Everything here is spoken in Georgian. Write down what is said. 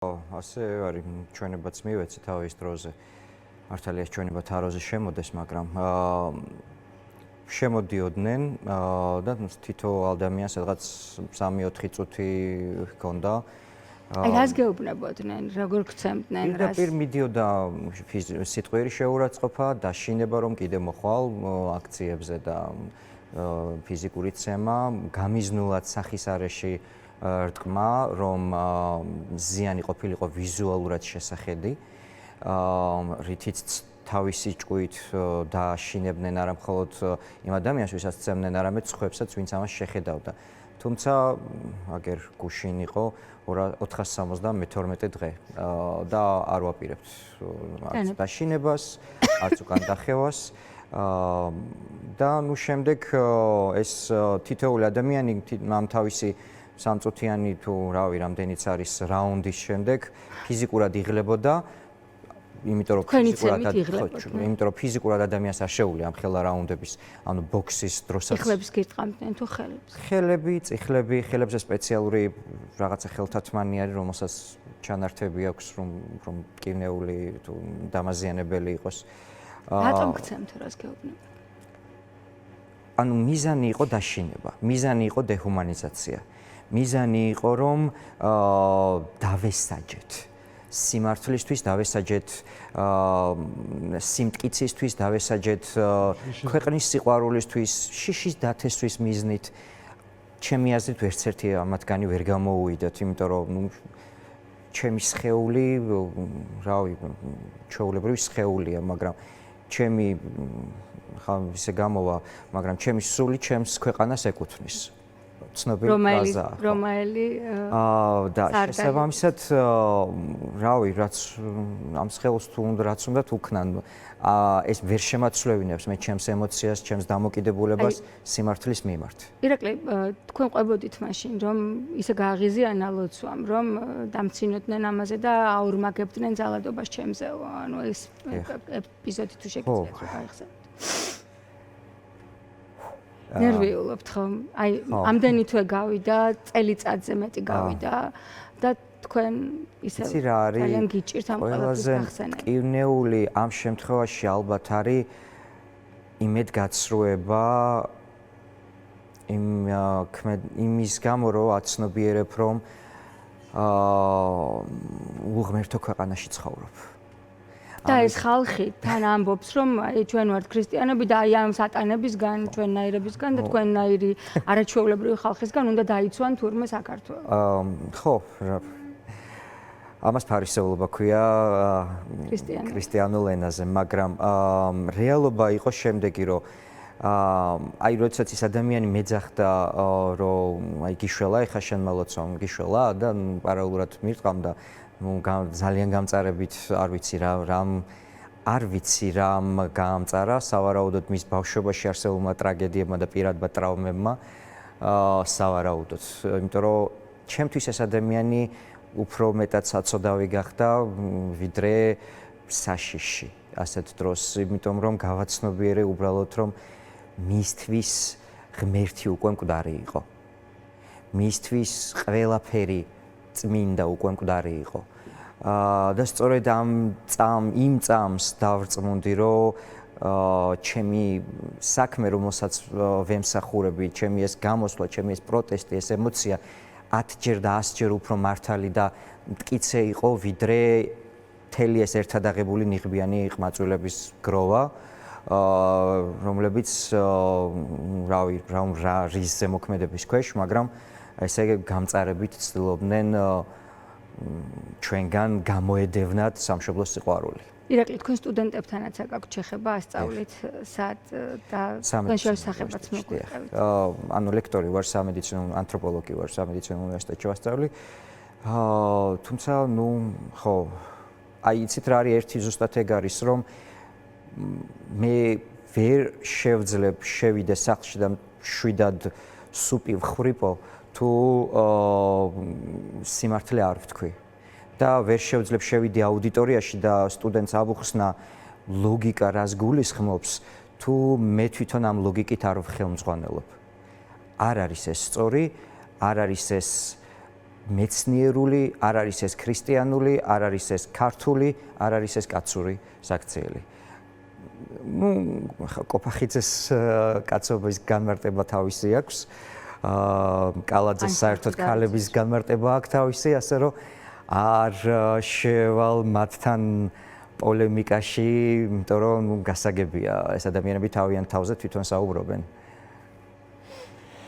ასე არის ჩვენებაც მივეცი თავის დროზე. მართალია ჩვენებად აროზე შემოდეს, მაგრამ შემოდიოდნენ და თითო ადამიანს სადღაც 3-4 წუთი ჰქონდა. აი რას გეუბნებოდნენ, როგორ გცემდნენ რას? პირდაპირ მიდიოდა სიტყვიერი შეურაცხყოფა, დაშინება რომ კიდე მოხვალ აქციებზე და ფიზიკური ცემა, გამიზნულად სახის არეში რტყმა, რომ ზიანი ყოფილიყო ვიზუალურად შესახედი, რითიც თავისი ჭკუით დააშინებდნენ არა მხოლოდ იმ ადამიანს, ვისაც ცემდნენ, არამედ სხვებსაც, ვინც ამას შეხედავდა. თუმცა აგერ გუშინ იყო 472 დღე და არ ვაპირებთ არც დაშინებას, არც უკან დახევას. და ნუ შემდეგ ეს თითოეული ადამიანი ამ თავისი სამწუთიანი თუ რავი რამდენიც არის რაუნდის შემდეგ ფიზიკურად იღლებოდა, იმიტომ რომ ფიზიკურად ადამიანს არ შეუძლია ამ ხელა რაუნდების, ანუ ბოქსის დროსაც ხლებს გირტყამდნენ თუ ხელებს? ხელებზე სპეციალური რაღაცა ხელთათმანი არის, რომელსაც ჩანართები აქვს, რომ მტკივნეული თუ დამაზიანებელი იყოს. რატომ გცემთ რას გეუბნებათ? ანუ მიზანი იყო დაშინება, მიზანი იყო დეჰუმანიზაცია. მიზანი იყო რომ დავესაჯეთ სიმართლისთვის, დავესაჯეთ სიმტკიცისთვის, დავესაჯეთ ქვეყნის სიყვარულისთვის, შიშის დათესვის მიზნით. ჩემი აზრით ვერცერთი ამათგანი ვერ გამოუვიდათ, იმიტომ რომ ჩემი სხეული, რავი, ჩვეულებრივი სხეულია, მაგრამ ჩემი ისე გამოვა, მაგრამ ჩემი სული ჩემს ქვეყანას ეკუთვნის. ცნობილი ფრაზაა. რომელი და შესაბამისად, რავი, რაც ამ სხეულს თუ რაც უნდა თუქნან, ეს ვერ შემაცვლევინებს მე ჩემს ემოციას, ჩემს დამოკიდებულებას სიმართლის მიმართ. ირაკლი, თქვენ ყვებოდით მაშინ, რომ ისე გააღიზიანა ლოცვამ, რომ დამცინოდნენ ამაზე და აორმაგებდნენ ძალადობას ჩემზე. ანუ ეს ეპიზოდი თუ შეგიძლიათ რომ გაიხსენოთ. ნერვიულობთ ხომ? აი, ამდენი თვე გავიდა, წელიწადზე მეტი გავიდა და თქვენ ისე ძალიან გიჭირთ ამ ყველაფრის გახსენება. მტკივნეული ამ შემთხვევაში ალბათ არის იმედგაცრუება იმის გამო, რომ აცნობიერებ, რომ უღმერთო ქვეყანაში ცხოვრობ. და ეს ხალხი თან ამბობს, რომ აი ჩვენ ვართ ქრისტიანები და აი ამ სატანებისგან, ჩვენნაირებისგან და თქვენნაირი არაჩვეულებრივი ხალხისგან უნდა დაიცვან თურმე საქართველო. ხო, ამას ფარისეულობა ქვია ქრისტიანულ ენაზე, მაგრამ რეალობა იყო შემდეგი, რომ აი როდესაც ის ადამიანი მეძახდა, რომ აი გიშველა, ეხა შენ მალოცვა, გიშველა და პარალელურად მირტყამდა ძალიან გამწარებით არ ვიცი რამ გაამწარა სავარაუდოდ მის ბავშვობაში არსებულმა ტრაგედიებმა და პირადმა ტრავმებმა სავარაუდოდ, იმიტომ რომ ჩემთვის ეს ადამიანი უფრო მეტად საწოდავი გახდა ვიდრე საშიში ასეთ დროს, იმიტომ რომ გავაცნობიერე უბრალოდ რომ მისთვის ღმერთი უკვე მკვდარი იყო. მისთვის ყველაფერი წმინდა უკვე მკვდარი იყო. და სწორედ იმ წამს დავრწმუნდი, რომ ჩემი საქმე, რომელსაც ვემსახურები, ჩემი ეს გამოსვლა, ჩემი ეს პროტესტი, ეს ემოცია 10ჯერ და 100ჯერ უფრო მართალი და მტკიცე იყო, ვიდრე მთელი ეს ერთადაღებული ნიღბიანი ყმაწვილების გროვა, რომლებიც რა რის ზემოქმედების ქვეშ, მაგრამ ესე გამწარებით ცდილობდნენ ჩვენგან გამოედევნათ სამშობლოს სიყვარული. ირაკლი, თქვენ სტუდენტებთანაც გაქვთ შეხება ასწავლით სად და თქვენ შესახებაც მოგყვებით? ანუ ლექტორი ვარ, სამედიცინო ანთროპოლოგი ვარ, სამედიცინო უნივერსიტეტში ვასწავლი. თუმცა, ნუ ხო, აი იცით რა არის ერთი ზუსტად ეგ არის, რომ მე ვერ შევძლებ შევიდე სახლში და შვიდად სუპი ვხრიპო თუ სიმართლე არ ვთქვი და ვერ შევძლებ შევიდე აუდიტორიაში და სტუდენტს ავუხსნა ლოგიკა რას გულისხმობს თუ მე თვითონ ამ ლოგიკით არ ვხელმძღვანელობ. არ არის ეს სწორი, არ არის ეს მეცნიერული, არ არის ეს ქრისტიანული, არ არის ეს ქართული, არ არის ეს კაცური საქციელი. კოპახიძეს კაცობის განმარტება თავისი აქვს. კალაძეს საერთოდ ქალების განმარტება აქვს თავისი, ასე რომ არ შევალ მათთან პოლემიკაში, იმიტომ რომ გასაგებია ეს ადამიანები თავიანთ თავზე თვითონ საუბრობენ.